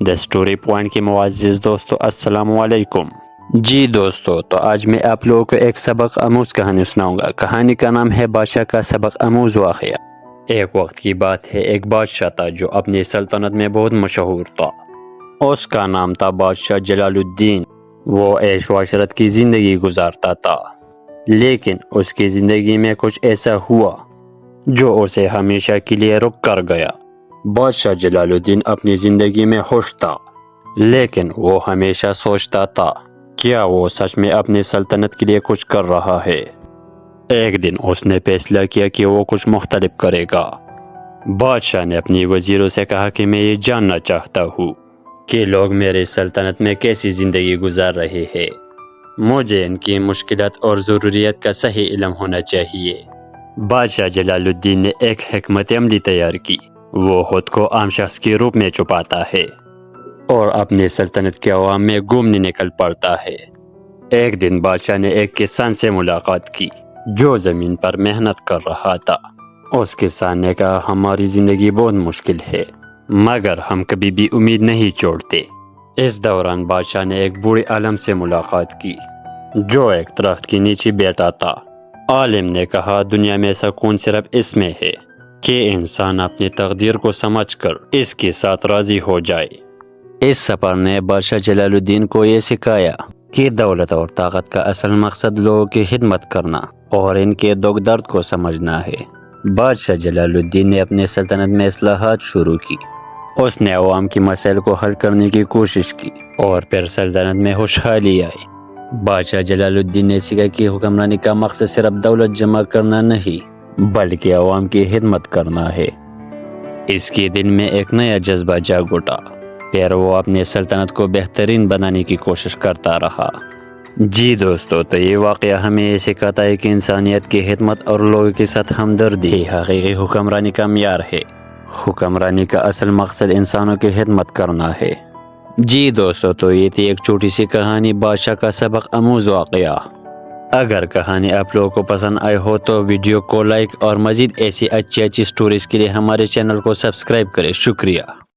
The story point کے معزز دوستو السلام علیکم۔ جی دوستو، تو آج میں آپ لوگوں کو ایک سبق آموز کہانی سناؤں گا۔ کہانی کا نام ہے بادشاہ کا سبق آموز واقعہ۔ ایک وقت کی بات ہے، ایک بادشاہ تھا جو اپنی سلطنت میں بہت مشہور تھا۔ اس کا نام تھا بادشاہ جلال الدین۔ وہ عیش و عشرت کی زندگی گزارتا تھا، لیکن اس کی زندگی میں کچھ ایسا ہوا جو اسے ہمیشہ کے لیے رک کر گیا۔ بادشاہ جلال الدین اپنی زندگی میں خوش تھا، لیکن وہ ہمیشہ سوچتا تھا کیا وہ سچ میں اپنی سلطنت کے لیے کچھ کر رہا ہے۔ ایک دن اس نے فیصلہ کیا کہ وہ کچھ مختلف کرے گا۔ بادشاہ نے اپنی وزیروں سے کہا کہ میں یہ جاننا چاہتا ہوں کہ لوگ میری سلطنت میں کیسی زندگی گزار رہے ہیں۔ مجھے ان کی مشکلات اور ضروریات کا صحیح علم ہونا چاہیے۔ بادشاہ جلال الدین نے ایک حکمت عملی تیار کی۔ وہ خود کو عام شخص کے روپ میں چھپاتا ہے اور اپنی سلطنت کے عوام میں گھومنے نکل پڑتا ہے۔ ایک دن بادشاہ نے ایک کسان سے ملاقات کی جو زمین پر محنت کر رہا تھا۔ اس کسان نے کہا ہماری زندگی بہت مشکل ہے، مگر ہم کبھی بھی امید نہیں چھوڑتے۔ اس دوران بادشاہ نے ایک بوڑھے عالم سے ملاقات کی جو ایک درخت کے نیچے بیٹھا تھا۔ عالم نے کہا دنیا میں سکون صرف اس میں ہے کہ انسان اپنی تقدیر کو سمجھ کر اس کے ساتھ راضی ہو جائے۔ اس سفر نے بادشاہ جلال الدین کو یہ سکھایا کہ دولت اور طاقت کا اصل مقصد لوگوں کی خدمت کرنا اور ان کے دکھ درد کو سمجھنا ہے۔ بادشاہ جلال الدین نے اپنی سلطنت میں اصلاحات شروع کی۔ اس نے عوام کے مسائل کو حل کرنے کی کوشش کی اور پھر سلطنت میں خوشحالی آئی۔ بادشاہ جلال الدین نے سیکھا کہ حکمرانی کا مقصد صرف دولت جمع کرنا نہیں بلکہ عوام کی خدمت کرنا ہے۔ اس کے دل میں ایک نیا جذبہ جاگ اٹھا، پھر وہ اپنی سلطنت کو بہترین بنانے کی کوشش کرتا رہا۔ جی دوستو، تو یہ واقعہ ہمیں یہ سکھاتا ہے کہ انسانیت کی خدمت اور لوگوں کے ساتھ ہمدردی حقیقی حکمرانی کا معیار ہے۔ حکمرانی کا اصل مقصد انسانوں کی خدمت کرنا ہے۔ جی دوستو، تو یہ تھی ایک چھوٹی سی کہانی، بادشاہ کا سبق آموز واقعہ۔ اگر کہانی آپ لوگوں کو پسند آئی ہو تو ویڈیو کو لائک اور مزید ایسی اچھی سٹوریز کے لیے ہمارے چینل کو سبسکرائب کریں۔ شکریہ۔